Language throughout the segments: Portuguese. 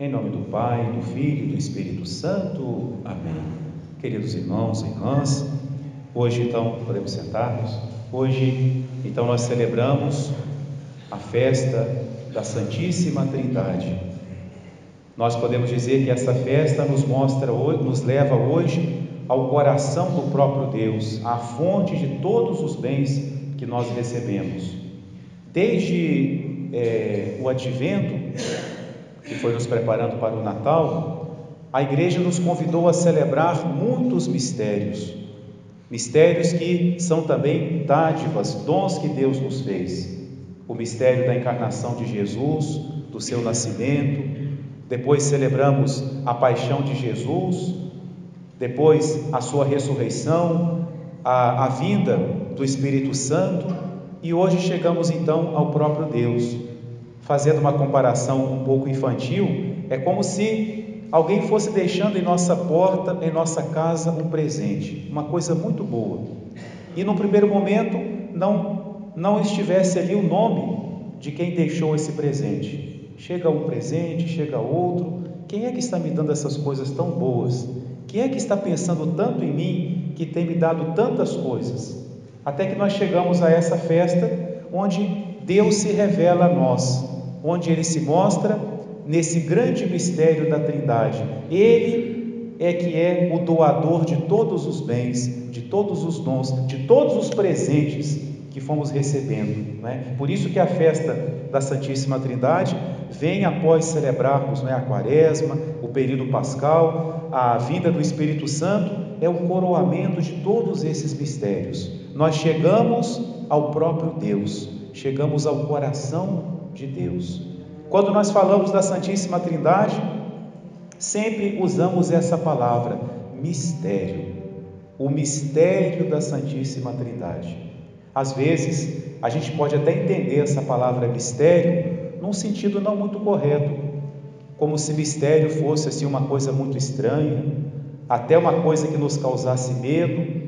Em nome do Pai, do Filho e do Espírito Santo. Amém. Queridos irmãos e irmãs, hoje então, podemos sentar-nos? Hoje então nós celebramos a festa da Santíssima Trindade. Nós podemos dizer que essa festa nos leva hoje ao coração do próprio Deus, à fonte de todos os bens que nós recebemos. Desde o Advento, que foi nos preparando para o Natal, a Igreja nos convidou a celebrar muitos mistérios que são também dádivas, dons que Deus nos fez. O mistério da encarnação de Jesus, do seu nascimento, depois celebramos a paixão de Jesus, depois a sua ressurreição, a vinda do Espírito Santo, e hoje chegamos então ao próprio Deus. Fazendo uma comparação um pouco infantil, é como se alguém fosse deixando em nossa porta, em nossa casa, um presente, uma coisa muito boa, e no primeiro momento não estivesse ali o nome de quem deixou esse presente. Chega um presente, chega outro. Quem é que está me dando essas coisas tão boas? Quem é que está pensando tanto em mim, que tem me dado tantas coisas? Até que nós chegamos a essa festa, onde Deus se revela a nós, onde Ele se mostra nesse grande mistério da Trindade. Ele é que é o doador de todos os bens, de todos os dons, de todos os presentes que fomos recebendo, né? Por isso que a festa da Santíssima Trindade vem após celebrarmos, a Quaresma, o período pascal, a vinda do Espírito Santo, é o coroamento de todos esses mistérios. Nós chegamos ao próprio Deus, chegamos ao coração de Deus. Quando nós falamos da Santíssima Trindade, sempre usamos essa palavra, mistério, o mistério da Santíssima Trindade. Às vezes, a gente pode até entender essa palavra mistério num sentido não muito correto, como se mistério fosse assim uma coisa muito estranha, até uma coisa que nos causasse medo,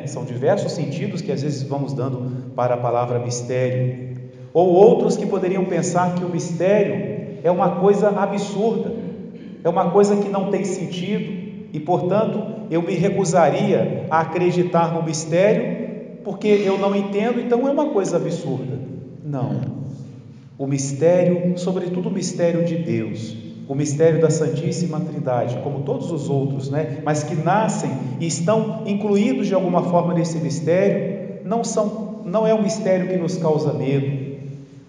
São diversos sentidos que às vezes vamos dando para a palavra mistério. Ou outros que poderiam pensar que o mistério é uma coisa absurda, é uma coisa que não tem sentido e, portanto, eu me recusaria a acreditar no mistério porque eu não entendo, então é uma coisa absurda. Não. O mistério, sobretudo o mistério de Deus, o mistério da Santíssima Trindade, como todos os outros, mas que nascem e estão incluídos de alguma forma nesse mistério, não é um mistério que nos causa medo,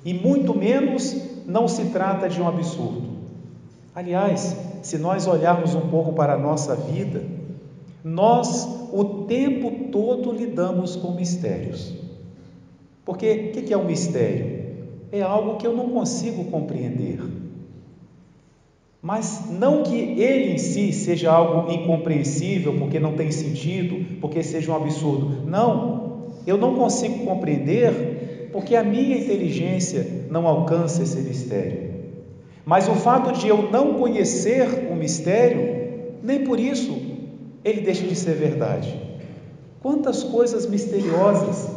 e muito menos não se trata de um absurdo. Aliás, se nós olharmos um pouco para a nossa vida, nós o tempo todo lidamos com mistérios. Porque o que é um mistério? É algo que eu não consigo compreender. Mas não que ele em si seja algo incompreensível, porque não tem sentido, porque seja um absurdo. Não, eu não consigo compreender porque a minha inteligência não alcança esse mistério. Mas o fato de eu não conhecer o mistério, nem por isso ele deixa de ser verdade. Quantas coisas misteriosas,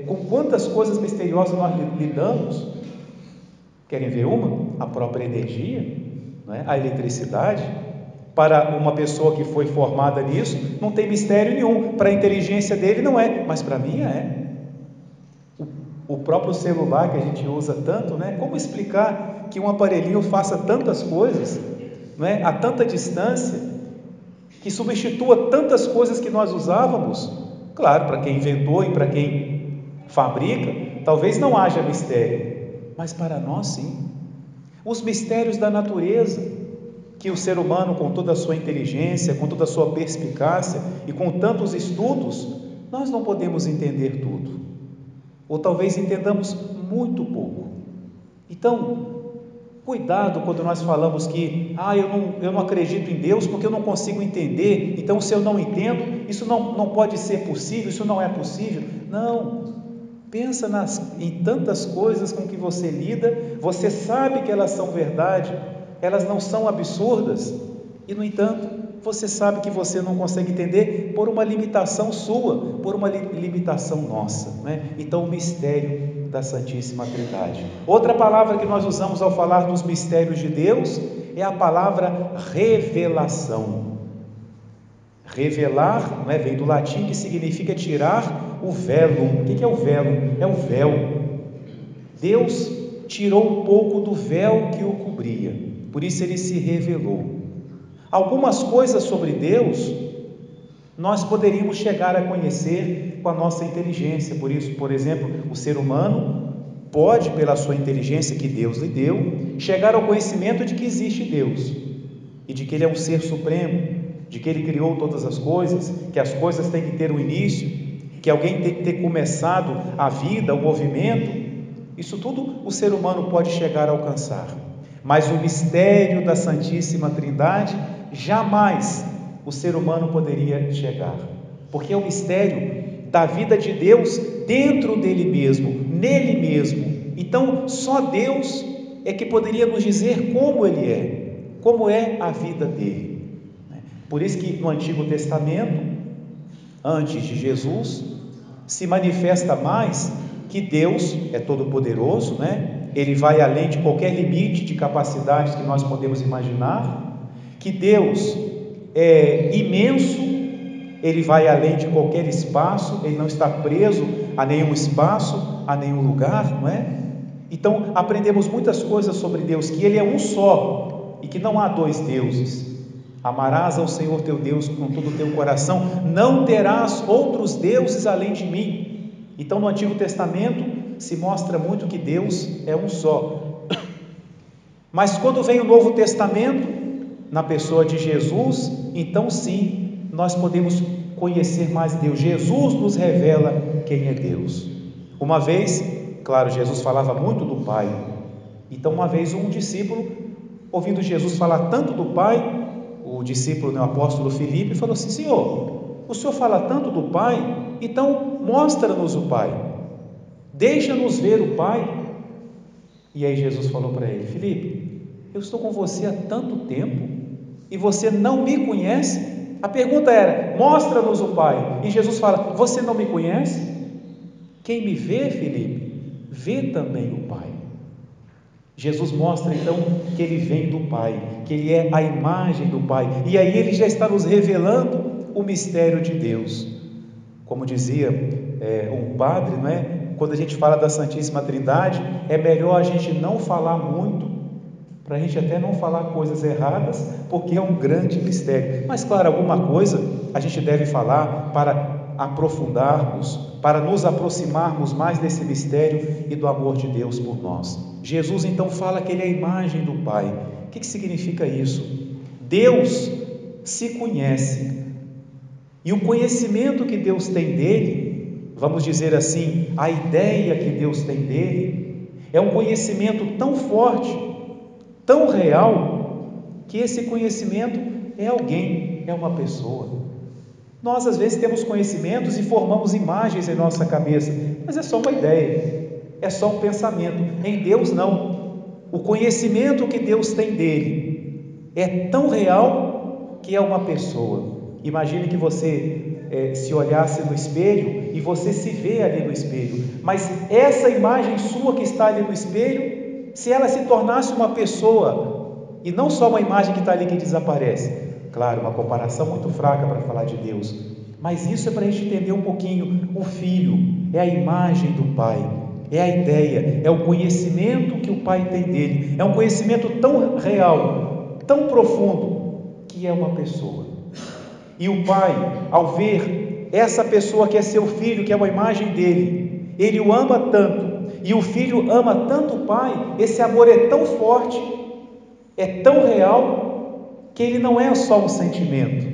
com quantas coisas misteriosas nós lidamos? Querem ver uma? A própria energia, a eletricidade. Para uma pessoa que foi formada nisso, não tem mistério nenhum. Para a inteligência dele não é, mas para mim é. O próprio celular que a gente usa tanto, como explicar que um aparelhinho faça tantas coisas, a tanta distância, que substitua tantas coisas que nós usávamos? Claro, para quem inventou e para quem fabrica, talvez não haja mistério, mas para nós sim. Os mistérios da natureza, que o ser humano, com toda a sua inteligência, com toda a sua perspicácia e com tantos estudos, nós não podemos entender tudo, ou talvez entendamos muito pouco. Então, cuidado quando nós falamos que eu não acredito em Deus porque eu não consigo entender, então se eu não entendo, isso não pode ser possível, isso não é possível. Não, pensa em tantas coisas com que você lida, você sabe que elas são verdade, elas não são absurdas, e no entanto, você sabe que você não consegue entender por uma limitação sua, por uma limitação nossa, Então o mistério da Santíssima Trindade. Outra palavra que nós usamos ao falar dos mistérios de Deus é a palavra revelação. Revelar, não é? Vem do latim, que significa tirar o velo. O que é o velo? É o véu. Deus tirou um pouco do véu que o cobria, por isso ele se revelou. Algumas coisas sobre Deus nós poderíamos chegar a conhecer com a nossa inteligência. Por isso, por exemplo, o ser humano pode, pela sua inteligência que Deus lhe deu, chegar ao conhecimento de que existe Deus e de que Ele é um ser supremo, de que Ele criou todas as coisas, que as coisas têm que ter um início, que alguém tem que ter começado a vida, o movimento. Isso tudo o ser humano pode chegar a alcançar, mas o mistério da Santíssima Trindade jamais o ser humano poderia chegar, porque é o mistério da vida de Deus dentro dele mesmo, nele mesmo. Então só Deus é que poderia nos dizer como Ele é, como é a vida dele. Por isso que no Antigo Testamento, antes de Jesus, se manifesta mais que Deus é todo-poderoso, né? Ele vai além de qualquer limite de capacidades que nós podemos imaginar, que Deus é imenso, Ele vai além de qualquer espaço, Ele não está preso a nenhum espaço, a nenhum lugar, não é? Então aprendemos muitas coisas sobre Deus, que Ele é um só e que não há dois deuses. Amarás ao Senhor teu Deus com todo o teu coração, não terás outros deuses além de mim. Então no Antigo Testamento se mostra muito que Deus é um só. Mas quando vem o Novo Testamento, na pessoa de Jesus, então sim, nós podemos conhecer mais Deus. Jesus nos revela quem é Deus. Uma vez, claro, Jesus falava muito do Pai. Então uma vez um discípulo, ouvindo Jesus falar tanto do Pai, o discípulo, o apóstolo Filipe, falou assim: Senhor, o Senhor fala tanto do Pai, então mostra-nos o Pai, deixa-nos ver o Pai. E aí Jesus falou para ele: Filipe, eu estou com você há tanto tempo e você não me conhece? A pergunta era: mostra-nos o Pai. E Jesus fala: você não me conhece? Quem me vê, Filipe, vê também o Pai. Jesus mostra então que Ele vem do Pai, que Ele é a imagem do Pai, e aí Ele já está nos revelando o mistério de Deus. Como dizia um padre, não é? Quando a gente fala da Santíssima Trindade, é melhor a gente não falar muito, para a gente até não falar coisas erradas, porque é um grande mistério. Mas claro, alguma coisa a gente deve falar para aprofundarmos, para nos aproximarmos mais desse mistério e do amor de Deus por nós. Jesus então fala que Ele é a imagem do Pai. O que significa isso? Deus se conhece, e o conhecimento que Deus tem dele, vamos dizer assim, a ideia que Deus tem dele, é um conhecimento tão forte, tão real, que esse conhecimento é alguém, é uma pessoa. Nós às vezes temos conhecimentos e formamos imagens em nossa cabeça, mas é só uma ideia, é só um pensamento. Em Deus não. O conhecimento que Deus tem dele é tão real que é uma pessoa. Imagine que você se olhasse no espelho e você se vê ali no espelho, mas essa imagem sua que está ali no espelho, se ela se tornasse uma pessoa e não só uma imagem que está ali que desaparece. Claro, uma comparação muito fraca para falar de Deus, mas isso é para a gente entender um pouquinho. O Filho é a imagem do Pai, é a ideia, é o conhecimento que o Pai tem dele, é um conhecimento tão real, tão profundo, que é uma pessoa. E o Pai, ao ver essa pessoa que é seu Filho, que é uma imagem dele, Ele o ama tanto, e o Filho ama tanto o Pai, esse amor é tão forte, é tão real, que ele não é só um sentimento,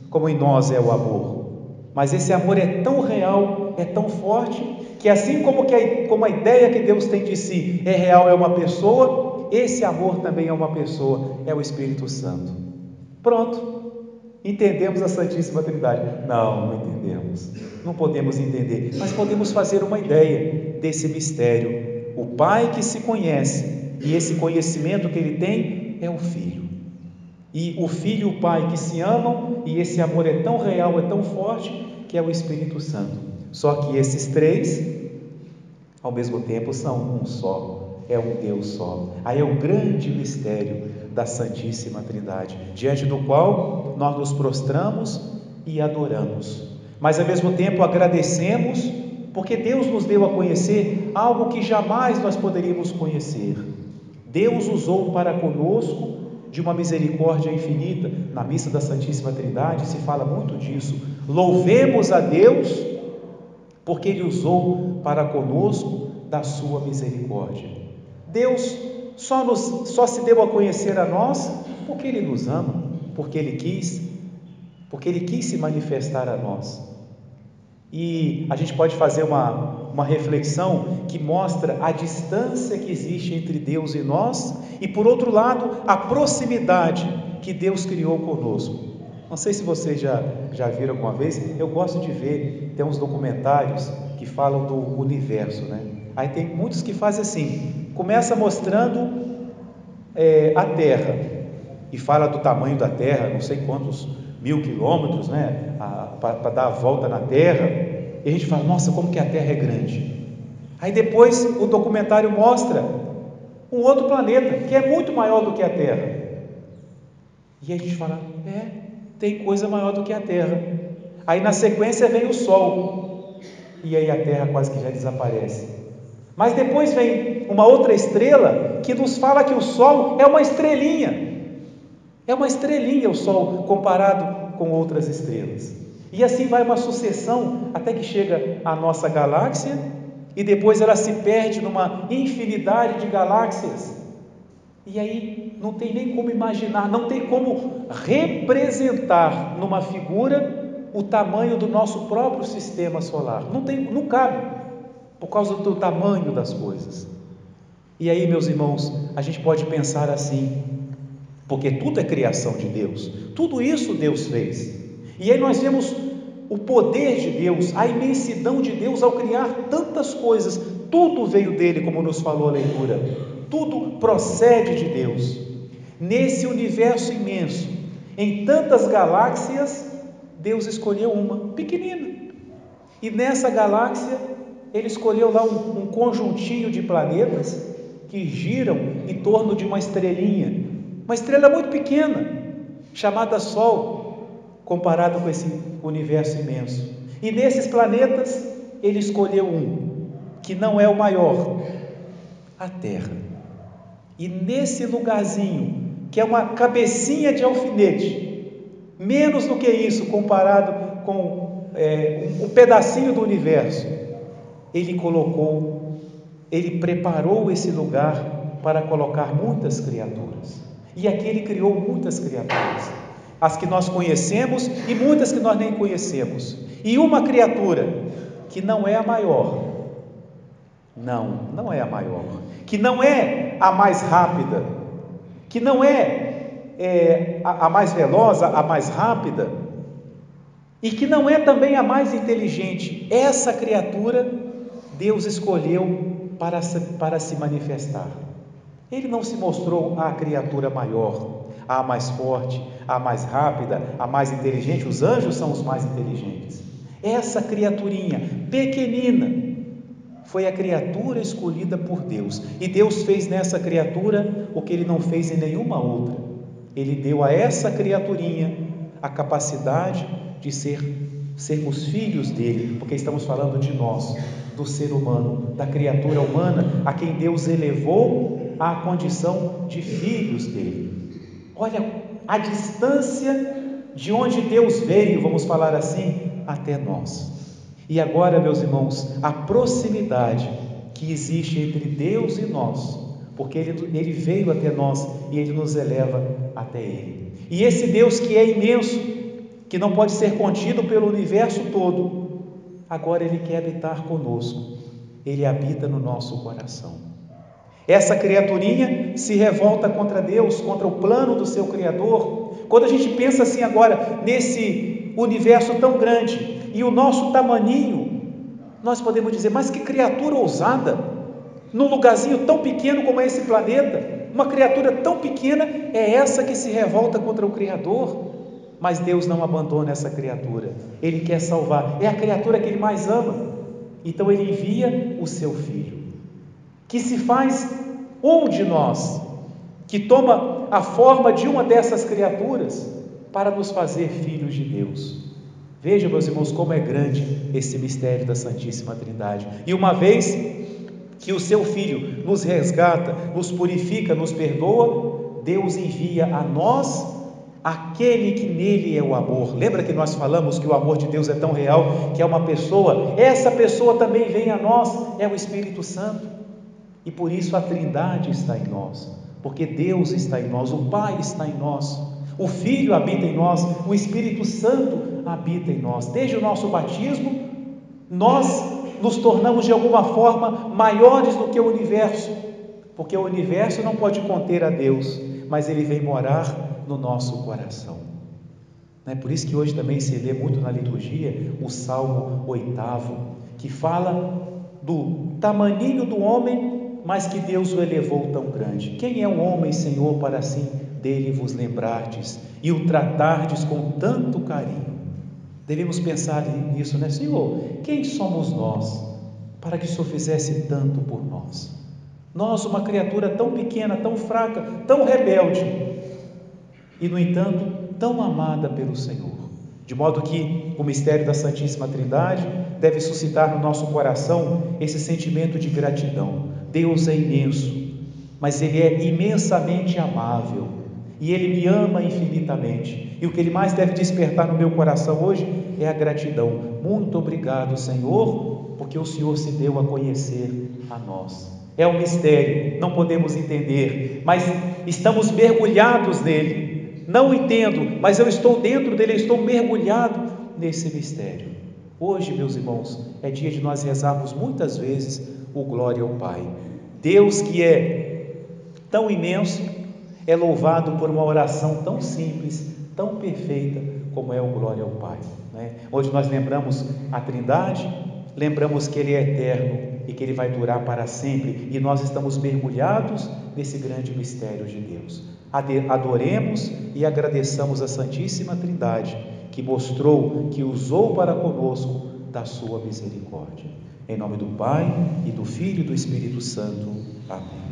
como em nós é o amor, mas esse amor é tão real, é tão forte, que assim como a ideia que Deus tem de si é real, é uma pessoa, esse amor também é uma pessoa, é o Espírito Santo. Pronto, entendemos a Santíssima Trindade? Não entendemos, não podemos entender, mas podemos fazer uma ideia desse mistério. O Pai que se conhece, e esse conhecimento que Ele tem é o Filho. E o Filho e o Pai que se amam, e esse amor é tão real, é tão forte, que é o Espírito Santo. Só que esses três ao mesmo tempo são um só, é um Deus só. Aí é o grande mistério da Santíssima Trindade, diante do qual nós nos prostramos e adoramos, mas ao mesmo tempo agradecemos, porque Deus nos deu a conhecer algo que jamais nós poderíamos conhecer. Deus usou para conosco de uma misericórdia infinita. Na missa da Santíssima Trindade se fala muito disso. Louvemos a Deus, porque Ele usou para conosco da sua misericórdia. Deus só se deu a conhecer a nós porque Ele nos ama, porque Ele quis se manifestar a nós. E a gente pode fazer uma reflexão que mostra a distância que existe entre Deus e nós, e por outro lado, a proximidade que Deus criou conosco. Não sei se vocês já viram alguma vez, eu gosto de ver, tem uns documentários que falam do universo, né? Aí tem muitos que fazem assim, começa mostrando a Terra, e fala do tamanho da Terra, não sei quantos 1000 quilômetros, né, para dar a volta na Terra, e a gente fala, nossa, como que a Terra é grande. Aí depois o documentário mostra um outro planeta, que é muito maior do que a Terra, e aí a gente fala, tem coisa maior do que a Terra. Aí na sequência vem o Sol, e aí a Terra quase que já desaparece. Mas depois vem uma outra estrela, que nos fala que o Sol é uma estrelinha o Sol comparado com outras estrelas. E assim vai uma sucessão até que chega a nossa galáxia, e depois ela se perde numa infinidade de galáxias, e aí não tem nem como imaginar, não tem como representar numa figura o tamanho do nosso próprio sistema solar. Não cabe, por causa do tamanho das coisas. E aí, meus irmãos, a gente pode pensar assim, porque tudo é criação de Deus, tudo isso Deus fez, e aí nós vemos o poder de Deus, a imensidão de Deus ao criar tantas coisas. Tudo veio dele, como nos falou a leitura, tudo procede de Deus. Nesse universo imenso, em tantas galáxias, Deus escolheu uma pequenina, e nessa galáxia Ele escolheu lá um conjuntinho de planetas que giram em torno de uma estrelinha, uma estrela muito pequena, chamada Sol, comparado com esse universo imenso. E nesses planetas Ele escolheu um que não é o maior, a Terra. E nesse lugarzinho, que é uma cabecinha de alfinete, menos do que isso comparado com um pedacinho do universo, Ele preparou esse lugar para colocar muitas criaturas. E aqui Ele criou muitas criaturas, as que nós conhecemos e muitas que nós nem conhecemos. E uma criatura que não é a maior, não é a maior, que não é a mais rápida, que não é a mais veloz, a mais rápida, e que não é também a mais inteligente. Essa criatura Deus escolheu para se manifestar. Ele não se mostrou a criatura maior, a mais forte, a mais rápida, a mais inteligente. Os anjos são os mais inteligentes. Essa criaturinha pequenina foi a criatura escolhida por Deus, e Deus fez nessa criatura o que Ele não fez em nenhuma outra. Ele deu a essa criaturinha a capacidade de sermos filhos dele, porque estamos falando de nós, do ser humano, da criatura humana, a quem Deus elevou à condição de filhos dele. Olha a distância de onde Deus veio, vamos falar assim, até nós. E agora, meus irmãos, a proximidade que existe entre Deus e nós, porque Ele veio até nós e Ele nos eleva até Ele. E esse Deus que é imenso, que não pode ser contido pelo universo todo, agora Ele quer habitar conosco. Ele habita no nosso coração. Essa criaturinha se revolta contra Deus, contra o plano do seu Criador. Quando a gente pensa assim agora, nesse universo tão grande, e o nosso tamaninho, nós podemos dizer, mas que criatura ousada, num lugarzinho tão pequeno como é esse planeta, uma criatura tão pequena é essa que se revolta contra o Criador. Mas Deus não abandona essa criatura, Ele quer salvar, é a criatura que Ele mais ama, Então Ele envia o seu Filho, que se faz um de nós, que toma a forma de uma dessas criaturas para nos fazer filhos de Deus. Veja, meus irmãos, como é grande esse mistério da Santíssima Trindade. E uma vez que o seu Filho nos resgata, nos purifica, nos perdoa, Deus envia a nós aquele que nele é o amor. Lembra que nós falamos que o amor de Deus é tão real, que é uma pessoa? Essa pessoa também vem a nós, é o Espírito Santo. E por isso a Trindade está em nós, porque Deus está em nós, o Pai está em nós, o Filho habita em nós, o Espírito Santo habita em nós. Desde o nosso batismo, nós nos tornamos de alguma forma maiores do que o universo, porque o universo não pode conter a Deus, mas Ele vem morar no nosso coração. É por isso que hoje também se lê muito na liturgia o Salmo 8º, que fala do tamaninho do homem, mas que Deus o elevou tão grande. Quem é o homem, Senhor, para assim dele vos lembrardes e o tratardes com tanto carinho? Devemos pensar nisso, né, Senhor? Quem somos nós para que o Senhor fizesse tanto por nós? Nós, uma criatura tão pequena, tão fraca, tão rebelde, e no entanto tão amada pelo Senhor, de modo que o mistério da Santíssima Trindade deve suscitar no nosso coração esse sentimento de gratidão. Deus é imenso, mas Ele é imensamente amável, e Ele me ama infinitamente, e o que Ele mais deve despertar no meu coração hoje é a gratidão. Muito obrigado, Senhor, porque o Senhor se deu a conhecer a nós. É um mistério, não podemos entender, mas estamos mergulhados nele. Não entendo, mas eu estou dentro dele, eu estou mergulhado nesse mistério. Hoje, meus irmãos, é dia de nós rezarmos muitas vezes o Glória ao Pai. Deus, que é tão imenso, é louvado por uma oração tão simples, tão perfeita como é o Glória ao Pai, né? Hoje nós lembramos a Trindade, lembramos que Ele é eterno e que Ele vai durar para sempre, e nós estamos mergulhados nesse grande mistério de Deus. Adoremos e agradeçamos a Santíssima Trindade, que mostrou, que usou para conosco da sua misericórdia. Em nome do Pai, e do Filho e do Espírito Santo. Amém.